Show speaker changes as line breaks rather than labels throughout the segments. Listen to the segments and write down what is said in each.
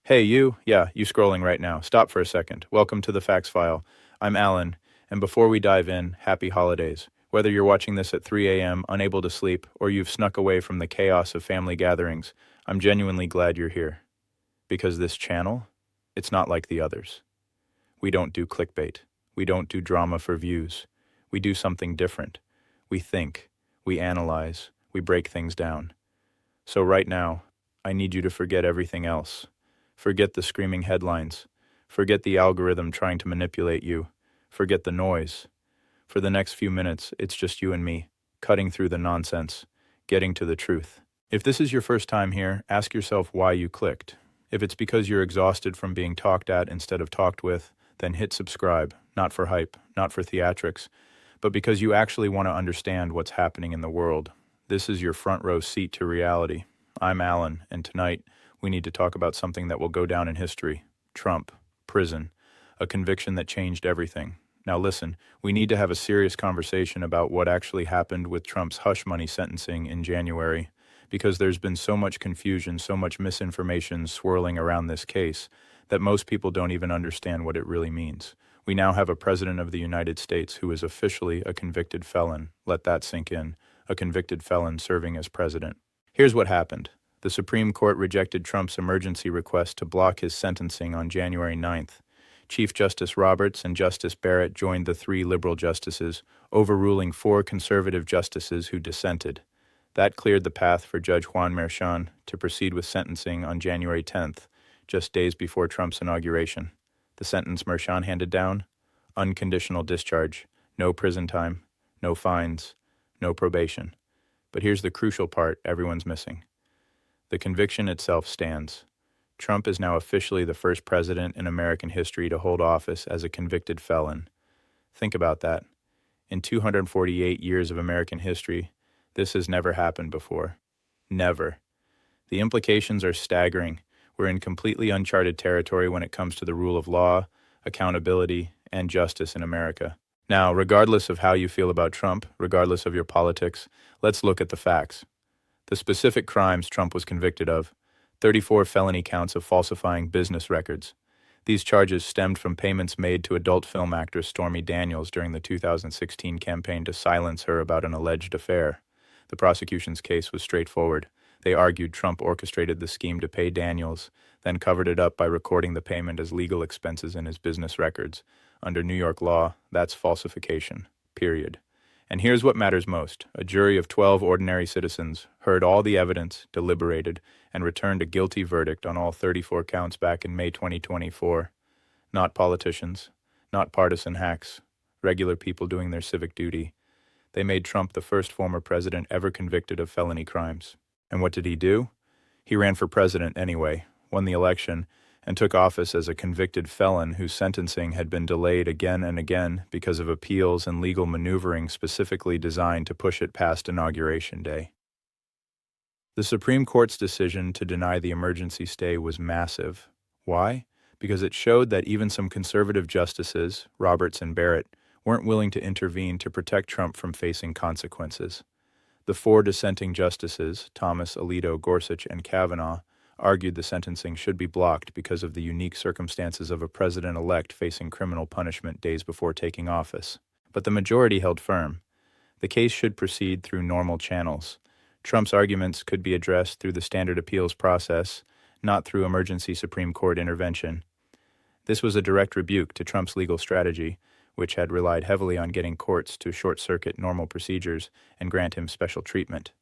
Hey, you? Yeah, you scrolling right now. Stop for a second. Welcome to the Facts File. I'm Alan, and before we dive in, happy holidays. Whether you're watching this at 3 a.m., unable to sleep, or you've snuck away from the chaos of family gatherings, I'm genuinely glad you're here. Because this channel, it's not like the others. We don't do clickbait. We don't do drama for views. We do something different. We think. We analyze. We break things down. So right now, I need you to forget everything else. Forget the screaming headlines. Forget the algorithm trying to manipulate you. Forget the noise. For the next few minutes, it's just you and me, cutting through the nonsense, getting to the truth. If this is your first time here, ask yourself why you clicked. If it's because you're exhausted from being talked at instead of talked with, then hit subscribe, not for hype, not for theatrics, but because you actually want to understand what's happening in the world. This is your front row seat to reality. I'm Alan, and tonight, we need to talk about something that will go down in history. Trump, prison, a conviction that changed everything. Now listen, we need to have a serious conversation about what actually happened with Trump's hush money sentencing in January, because there's been so much confusion, so much misinformation swirling around this case, that most people don't even understand what it really means. We now have a president of the United States who is officially a convicted felon. Let that sink in. A convicted felon serving as president. Here's what happened. The Supreme Court rejected Trump's emergency request to block his sentencing on January 9th. Chief Justice Roberts and Justice Barrett joined the three liberal justices, overruling four conservative justices who dissented. That cleared the path for Judge Juan Merchan to proceed with sentencing on January 10th, just days before Trump's inauguration. The sentence Merchan handed down? Unconditional discharge, no prison time, no fines, no probation. But here's the crucial part everyone's missing. The conviction itself stands. Trump is now officially the first president in American history to hold office as a convicted felon. Think about that. In 248 years of American history, this has never happened before. Never. The implications are staggering. We're in completely uncharted territory when it comes to the rule of law, accountability, and justice in America. Now, regardless of how you feel about Trump, regardless of your politics, let's look at the facts. The specific crimes Trump was convicted of: 34 felony counts of falsifying business records. These charges stemmed from payments made to adult film actress Stormy Daniels during the 2016 campaign to silence her about an alleged affair. The prosecution's case was straightforward. They argued Trump orchestrated the scheme to pay Daniels, then covered it up by recording the payment as legal expenses in his business records. Under New York law, that's falsification, period. And here's what matters most. A jury of 12 ordinary citizens heard all the evidence, deliberated, and returned a guilty verdict on all 34 counts back in May 2024. Not politicians, not partisan hacks, regular people doing their civic duty. They made Trump the first former president ever convicted of felony crimes. And what did he do? He ran for president anyway, won the election, and took office as a convicted felon whose sentencing had been delayed again and again because of appeals and legal maneuvering specifically designed to push it past Inauguration Day. The Supreme Court's decision to deny the emergency stay was massive. Why? Because it showed that even some conservative justices, Roberts and Barrett, weren't willing to intervene to protect Trump from facing consequences. The four dissenting justices, Thomas, Alito, Gorsuch, and Kavanaugh, argued the sentencing should be blocked because of the unique circumstances of a president-elect facing criminal punishment days before taking office. But the majority held firm. The case should proceed through normal channels. Trump's arguments could be addressed through the standard appeals process, not through emergency Supreme Court intervention. This was a direct rebuke to Trump's legal strategy, which had relied heavily on getting courts to short-circuit normal procedures and grant him special treatment.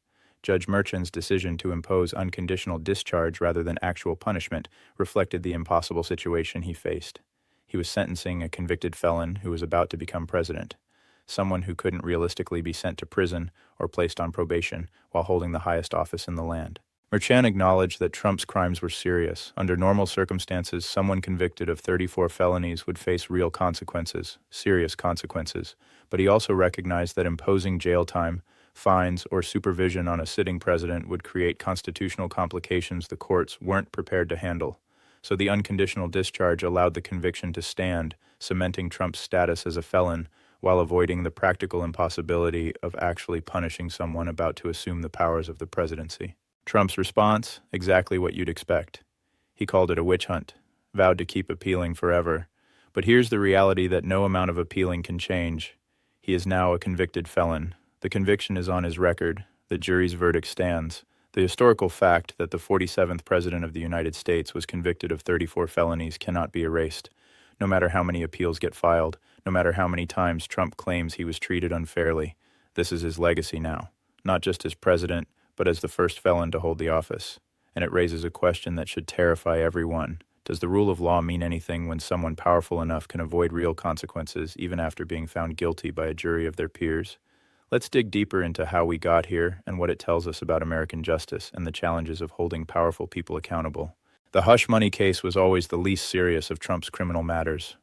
Judge Merchan's decision to impose unconditional discharge rather than actual punishment reflected the impossible situation he faced. He was sentencing a convicted felon who was about to become president, someone who couldn't realistically be sent to prison or placed on probation while holding the highest office in the land. Merchan acknowledged that Trump's crimes were serious. Under normal circumstances, someone convicted of 34 felonies would face real consequences, serious consequences, but he also recognized that imposing jail time, fines, or supervision on a sitting president would create constitutional complications the courts weren't prepared to handle. So the unconditional discharge allowed the conviction to stand, cementing Trump's status as a felon while avoiding the practical impossibility of actually punishing someone about to assume the powers of the presidency. Trump's response? Exactly what you'd expect. He called it a witch hunt, vowed to keep appealing forever. But here's the reality that no amount of appealing can change. He is now a convicted felon. The conviction is on his record. The jury's verdict stands. The historical fact that the 47th President of the United States was convicted of 34 felonies cannot be erased. No matter how many appeals get filed, no matter how many times Trump claims he was treated unfairly, this is his legacy now, not just as president, but as the first felon to hold the office. And it raises a question that should terrify everyone. Does the rule of law mean anything when someone powerful enough can avoid real consequences even after being found guilty by a jury of their peers? Let's dig deeper into how we got here and what it tells us about American justice and the challenges of holding powerful people accountable. The hush money case was always the least serious of Trump's criminal matters.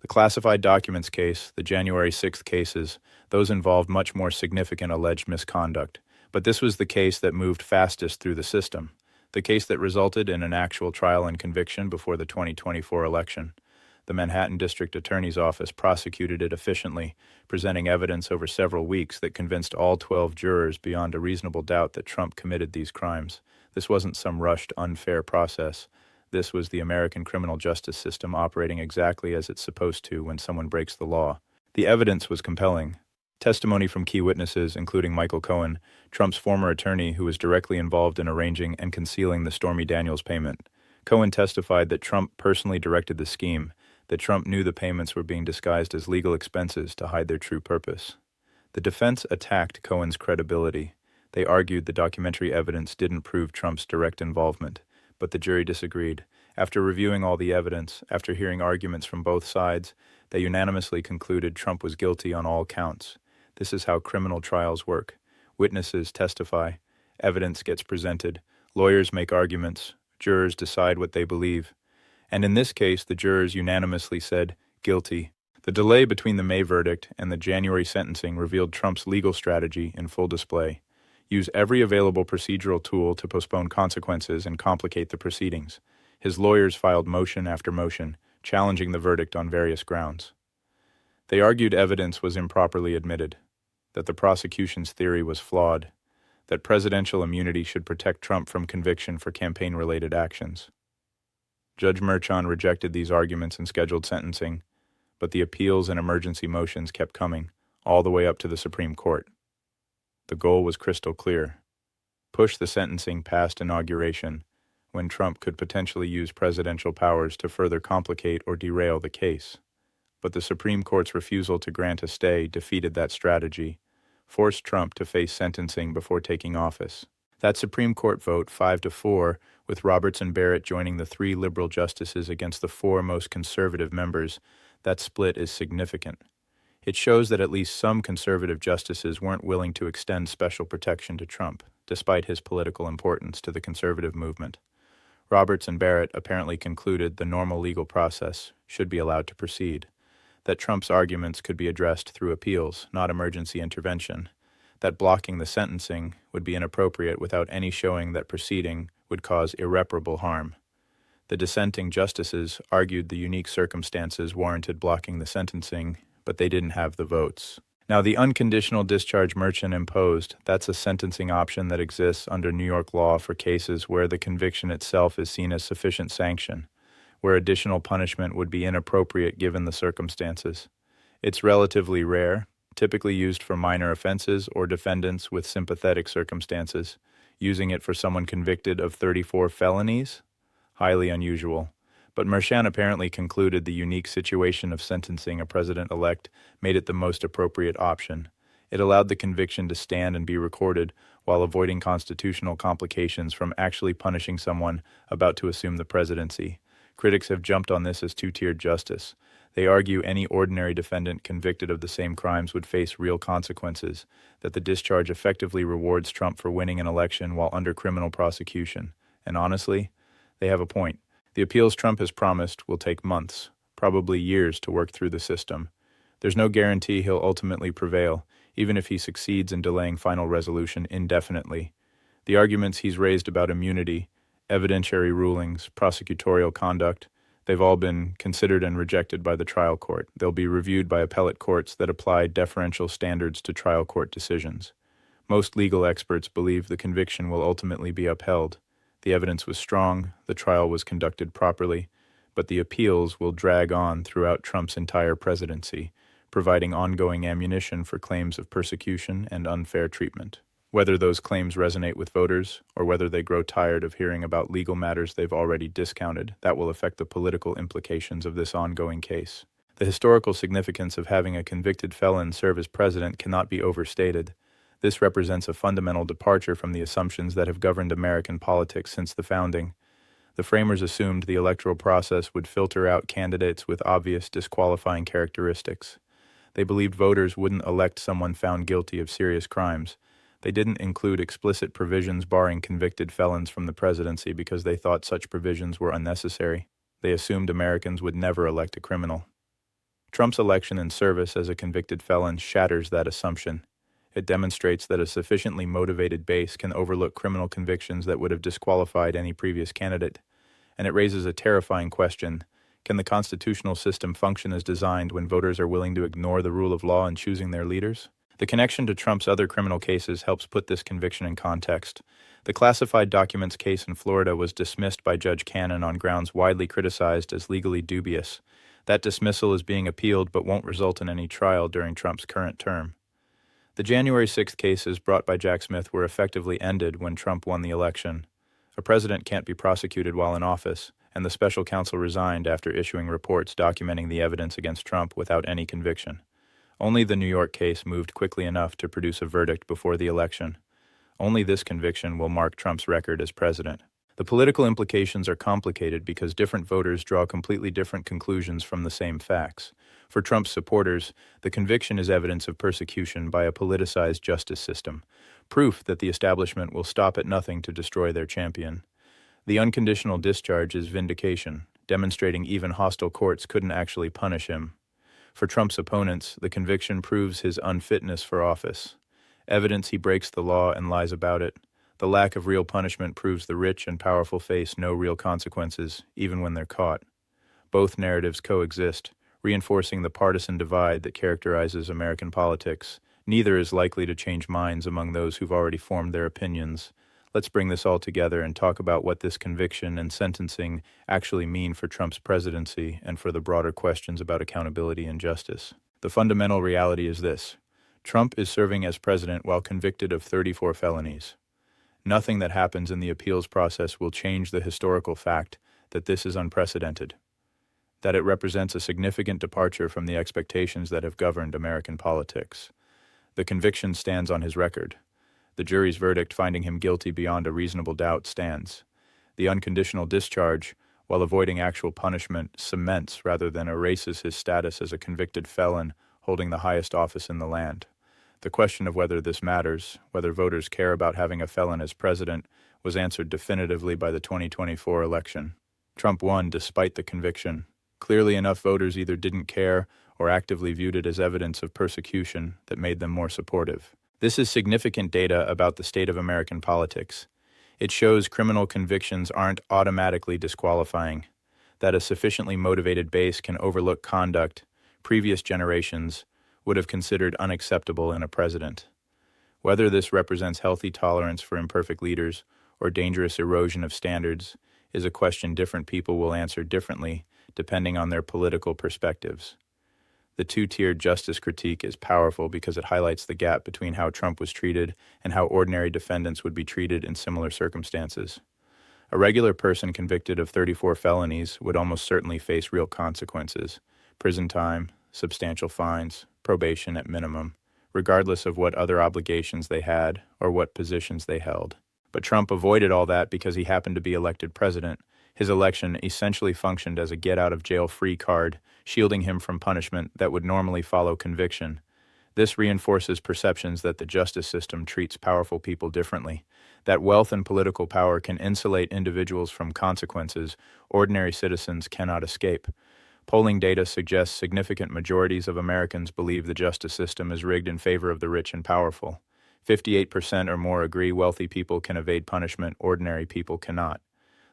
The classified documents case, the January 6th cases, those involved much more significant alleged misconduct. But this was the case that moved fastest through the system, the case that resulted in an actual trial and conviction before the 2024 election. The Manhattan District Attorney's Office prosecuted it efficiently, presenting evidence over several weeks that convinced all 12 jurors beyond a reasonable doubt that Trump committed these crimes. This wasn't some rushed, unfair process. This was the American criminal justice system operating exactly as it's supposed to when someone breaks the law. The evidence was compelling. Testimony from key witnesses, including Michael Cohen, Trump's former attorney who was directly involved in arranging and concealing the Stormy Daniels payment. Cohen testified that Trump personally directed the scheme, that Trump knew the payments were being disguised as legal expenses to hide their true purpose. The defense attacked Cohen's credibility. They argued the documentary evidence didn't prove Trump's direct involvement, but the jury disagreed. After reviewing all the evidence, after hearing arguments from both sides, they unanimously concluded Trump was guilty on all counts. This is how criminal trials work. Witnesses testify, evidence gets presented, lawyers make arguments, jurors decide what they believe. And in this case, the jurors unanimously said, guilty. The delay between the May verdict and the January sentencing revealed Trump's legal strategy in full display. Use every available procedural tool to postpone consequences and complicate the proceedings. His lawyers filed motion after motion, challenging the verdict on various grounds. They argued evidence was improperly admitted, that the prosecution's theory was flawed, that presidential immunity should protect Trump from conviction for campaign-related actions. Judge Merchan rejected these arguments and scheduled sentencing, but the appeals and emergency motions kept coming, all the way up to the Supreme Court. The goal was crystal clear: push the sentencing past inauguration, when Trump could potentially use presidential powers to further complicate or derail the case. But the Supreme Court's refusal to grant a stay defeated that strategy, forced Trump to face sentencing before taking office. That Supreme Court vote, 5-4, with Roberts and Barrett joining the 3 liberal justices against the 4 most conservative members, that split is significant. It shows that at least some conservative justices weren't willing to extend special protection to Trump, despite his political importance to the conservative movement. Roberts and Barrett apparently concluded the normal legal process should be allowed to proceed, that Trump's arguments could be addressed through appeals, not emergency intervention, that blocking the sentencing would be inappropriate without any showing that proceeding would cause irreparable harm. The dissenting justices argued the unique circumstances warranted blocking the sentencing, but they didn't have the votes. Now, the unconditional discharge Merchan imposed, that's a sentencing option that exists under New York law for cases where the conviction itself is seen as sufficient sanction, where additional punishment would be inappropriate given the circumstances. It's relatively rare, typically used for minor offenses or defendants with sympathetic circumstances. Using it for someone convicted of 34 felonies? Highly unusual. But Merchan apparently concluded the unique situation of sentencing a president-elect made it the most appropriate option. It allowed the conviction to stand and be recorded while avoiding constitutional complications from actually punishing someone about to assume the presidency. Critics have jumped on this as two-tiered justice. They argue any ordinary defendant convicted of the same crimes would face real consequences, that the discharge effectively rewards Trump for winning an election while under criminal prosecution. And honestly, they have a point. The appeals Trump has promised will take months, probably years, to work through the system. There's no guarantee he'll ultimately prevail, even if he succeeds in delaying final resolution indefinitely. The arguments he's raised about immunity, evidentiary rulings, prosecutorial conduct, they've all been considered and rejected by the trial court. They'll be reviewed by appellate courts that apply deferential standards to trial court decisions. Most legal experts believe the conviction will ultimately be upheld. The evidence was strong, the trial was conducted properly, but the appeals will drag on throughout Trump's entire presidency, providing ongoing ammunition for claims of persecution and unfair treatment. Whether those claims resonate with voters, or whether they grow tired of hearing about legal matters they've already discounted, that will affect the political implications of this ongoing case. The historical significance of having a convicted felon serve as president cannot be overstated. This represents a fundamental departure from the assumptions that have governed American politics since the founding. The framers assumed the electoral process would filter out candidates with obvious disqualifying characteristics. They believed voters wouldn't elect someone found guilty of serious crimes. They didn't include explicit provisions barring convicted felons from the presidency because they thought such provisions were unnecessary. They assumed Americans would never elect a criminal. Trump's election and service as a convicted felon shatters that assumption. It demonstrates that a sufficiently motivated base can overlook criminal convictions that would have disqualified any previous candidate. And it raises a terrifying question. Can the constitutional system function as designed when voters are willing to ignore the rule of law in choosing their leaders? The connection to Trump's other criminal cases helps put this conviction in context. The classified documents case in Florida was dismissed by Judge Cannon on grounds widely criticized as legally dubious. That dismissal is being appealed but won't result in any trial during Trump's current term. The January 6th cases brought by Jack Smith were effectively ended when Trump won the election. A president can't be prosecuted while in office, and the special counsel resigned after issuing reports documenting the evidence against Trump without any conviction. Only the New York case moved quickly enough to produce a verdict before the election. Only this conviction will mark Trump's record as president. The political implications are complicated because different voters draw completely different conclusions from the same facts. For Trump's supporters, the conviction is evidence of persecution by a politicized justice system, proof that the establishment will stop at nothing to destroy their champion. The unconditional discharge is vindication, demonstrating even hostile courts couldn't actually punish him. For Trump's opponents, the conviction proves his unfitness for office. Evidence he breaks the law and lies about it. The lack of real punishment proves the rich and powerful face no real consequences, even when they're caught. Both narratives coexist, reinforcing the partisan divide that characterizes American politics. Neither is likely to change minds among those who've already formed their opinions. Let's bring this all together and talk about what this conviction and sentencing actually mean for Trump's presidency and for the broader questions about accountability and justice. The fundamental reality is this: Trump is serving as president while convicted of 34 felonies. Nothing that happens in the appeals process will change the historical fact that this is unprecedented, that it represents a significant departure from the expectations that have governed American politics. The conviction stands on his record. The jury's verdict finding him guilty beyond a reasonable doubt stands. The unconditional discharge, while avoiding actual punishment, cements rather than erases his status as a convicted felon holding the highest office in the land. The question of whether this matters, whether voters care about having a felon as president, was answered definitively by the 2024 election. Trump won despite the conviction. Clearly enough, voters either didn't care or actively viewed it as evidence of persecution that made them more supportive. This is significant data about the state of American politics. It shows criminal convictions aren't automatically disqualifying, that a sufficiently motivated base can overlook conduct previous generations would have considered unacceptable in a president. Whether this represents healthy tolerance for imperfect leaders or dangerous erosion of standards is a question different people will answer differently depending on their political perspectives. The two-tiered justice critique is powerful because it highlights the gap between how Trump was treated and how ordinary defendants would be treated in similar circumstances. A regular person convicted of 34 felonies would almost certainly face real consequences: prison time, substantial fines, probation at minimum, regardless of what other obligations they had or what positions they held. But Trump avoided all that because he happened to be elected president. His election essentially functioned as a get-out-of-jail-free card, shielding him from punishment that would normally follow conviction. This reinforces perceptions that the justice system treats powerful people differently, that wealth and political power can insulate individuals from consequences ordinary citizens cannot escape. Polling data suggests significant majorities of Americans believe the justice system is rigged in favor of the rich and powerful. 58% or more agree wealthy people can evade punishment, ordinary people cannot.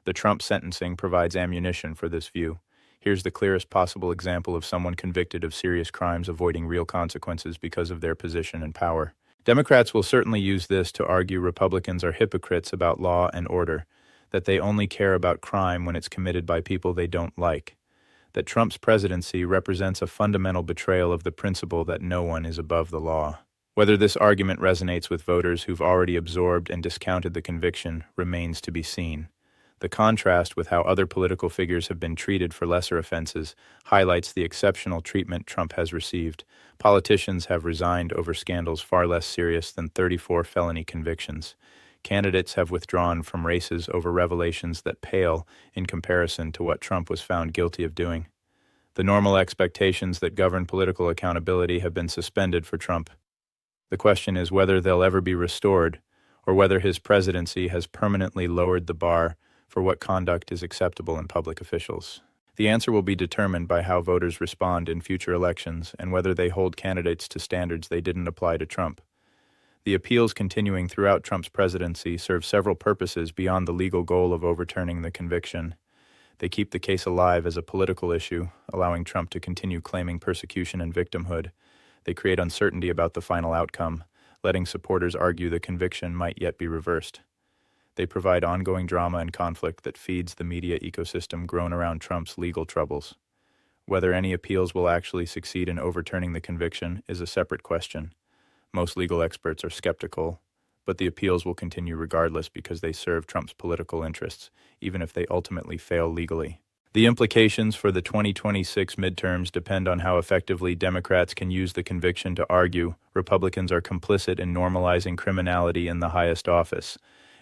The Trump sentencing provides ammunition for this view. Here's the clearest possible example of someone convicted of serious crimes avoiding real consequences because of their position and power. Democrats will certainly use this to argue Republicans are hypocrites about law and order. that they only care about crime when it's committed by people they don't like, that Trump's presidency represents a fundamental betrayal of the principle that no one is above the law. Whether this argument resonates with voters who've already absorbed and discounted the conviction remains to be seen. The contrast with how other political figures have been treated for lesser offenses highlights the exceptional treatment Trump has received. Politicians have resigned over scandals far less serious than 34 felony convictions. Candidates have withdrawn from races over revelations that pale in comparison to what Trump was found guilty of doing. The normal expectations that govern political accountability have been suspended for Trump. The question is whether they'll ever be restored, or whether his presidency has permanently lowered the bar for what conduct is acceptable in public officials. The answer will be determined by how voters respond in future elections and whether they hold candidates to standards they didn't apply to Trump. The appeals continuing throughout Trump's presidency serve several purposes beyond the legal goal of overturning the conviction. They keep the case alive as a political issue, allowing Trump to continue claiming persecution and victimhood. They create uncertainty about the final outcome, letting supporters argue the conviction might yet be reversed. They provide ongoing drama and conflict that feeds the media ecosystem grown around Trump's legal troubles. Whether any appeals will actually succeed in overturning the conviction is a separate question. Most legal experts are skeptical, but the appeals will continue regardless because they serve Trump's political interests, even if they ultimately fail legally. The implications for the 2026 midterms depend on how effectively Democrats can use the conviction to argue Republicans are complicit in normalizing criminality in the highest office.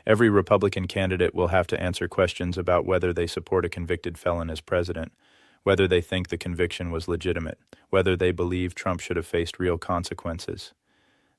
Every Republican candidate will have to answer questions about whether they support a convicted felon as president, whether they think the conviction was legitimate, whether they believe Trump should have faced real consequences.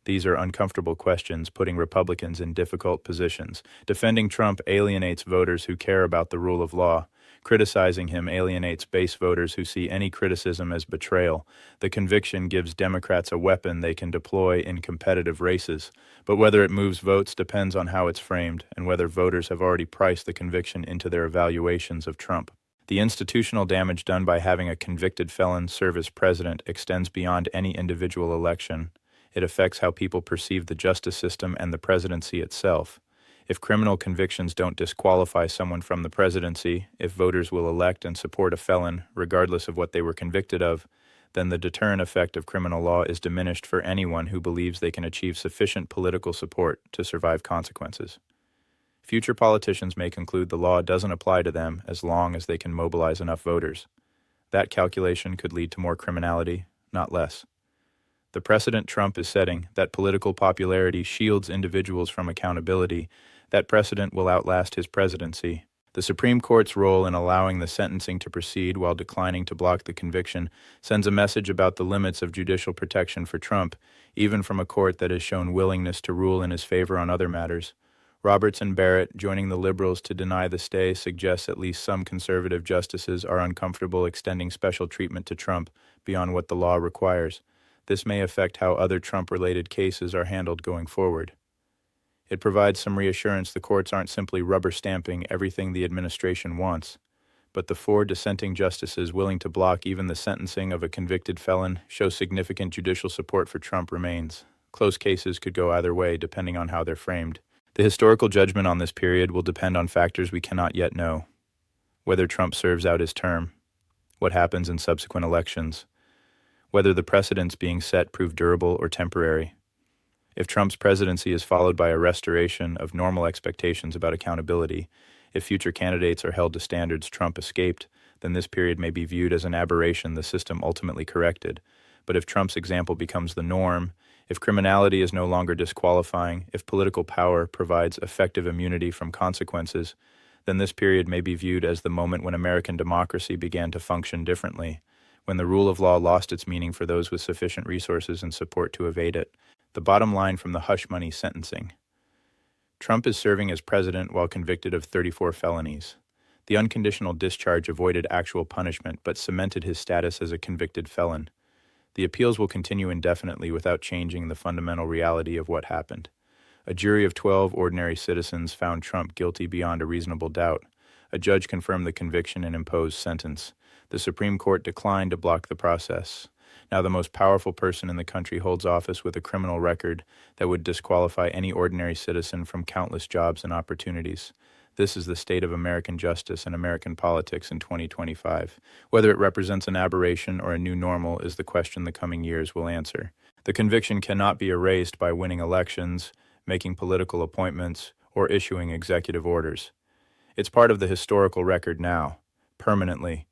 These are uncomfortable questions, putting Republicans in difficult positions. Defending Trump alienates voters who care about the rule of law. Criticizing him alienates base voters who see any criticism as betrayal. The conviction gives Democrats a weapon they can deploy in competitive races, but whether it moves votes depends on how it's framed and whether voters have already priced the conviction into their evaluations of Trump. The institutional damage done by having a convicted felon serve as president extends beyond any individual election. It affects how people perceive the justice system and the presidency itself. If criminal convictions don't disqualify someone from the presidency, if voters will elect and support a felon regardless of what they were convicted of, then the deterrent effect of criminal law is diminished for anyone who believes they can achieve sufficient political support to survive consequences. Future politicians may conclude the law doesn't apply to them as long as they can mobilize enough voters. That calculation could lead to more criminality, not less. The precedent Trump is setting, that political popularity shields individuals from accountability, that precedent will outlast his presidency. The Supreme Court's role in allowing the sentencing to proceed while declining to block the conviction sends a message about the limits of judicial protection for Trump, even from a court that has shown willingness to rule in his favor on other matters. Roberts and Barrett joining the liberals to deny the stay suggests at least some conservative justices are uncomfortable extending special treatment to Trump beyond what the law requires. This may affect how other Trump-related cases are handled going forward. It provides some reassurance the courts aren't simply rubber-stamping everything the administration wants, but the 4 dissenting justices willing to block even the sentencing of a convicted felon show significant judicial support for Trump remains. Close cases could go either way depending on how they're framed. The historical judgment on this period will depend on factors we cannot yet know. Whether Trump serves out his term, what happens in subsequent elections, whether the precedents being set prove durable or temporary. If Trump's presidency is followed by a restoration of normal expectations about accountability, if future candidates are held to standards Trump escaped, then this period may be viewed as an aberration the system ultimately corrected. But if Trump's example becomes the norm, if criminality is no longer disqualifying, if political power provides effective immunity from consequences, then this period may be viewed as the moment when American democracy began to function differently, when the rule of law lost its meaning for those with sufficient resources and support to evade it. The bottom line from the hush money sentencing. Trump is serving as president while convicted of 34 felonies. The unconditional discharge avoided actual punishment but cemented his status as a convicted felon. The appeals will continue indefinitely without changing the fundamental reality of what happened. A jury of 12 ordinary citizens found Trump guilty beyond a reasonable doubt. A judge confirmed the conviction and imposed sentence. The Supreme Court declined to block the process. Now the most powerful person in the country holds office with a criminal record that would disqualify any ordinary citizen from countless jobs and opportunities. This is the state of American justice and American politics in 2025. Whether it represents an aberration or a new normal is the question the coming years will answer. The conviction cannot be erased by winning elections, making political appointments, or issuing executive orders. It's part of the historical record now, permanently.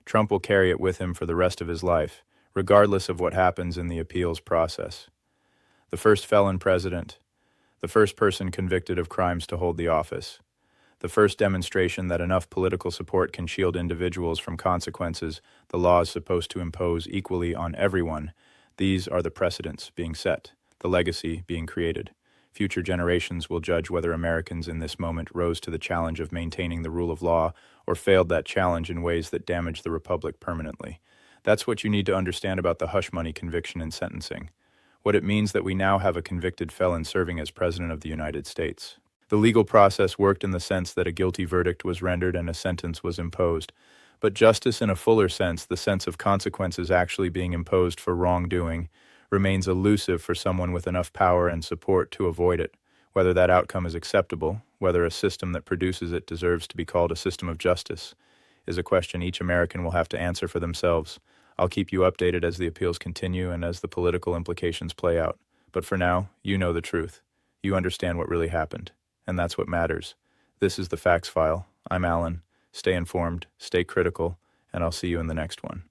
Trump will carry it with him for the rest of his life, regardless of what happens in the appeals process. The first felon president, the first person convicted of crimes to hold the office, the first demonstration that enough political support can shield individuals from consequences the law is supposed to impose equally on everyone. These are the precedents being set, the legacy being created. Future generations will judge whether Americans in this moment rose to the challenge of maintaining the rule of law or failed that challenge in ways that damage the republic permanently. That's what you need to understand about the hush money conviction and sentencing. What it means that we now have a convicted felon serving as President of the United States. The legal process worked in the sense that a guilty verdict was rendered and a sentence was imposed. But justice in a fuller sense, the sense of consequences actually being imposed for wrongdoing, remains elusive for someone with enough power and support to avoid it. Whether that outcome is acceptable, whether a system that produces it deserves to be called a system of justice, is a question each American will have to answer for themselves. I'll keep you updated as the appeals continue and as the political implications play out. But for now, you know the truth. You understand what really happened. And that's what matters. This is the Facts File. I'm Alan. Stay informed, stay critical, and I'll see you in the next one.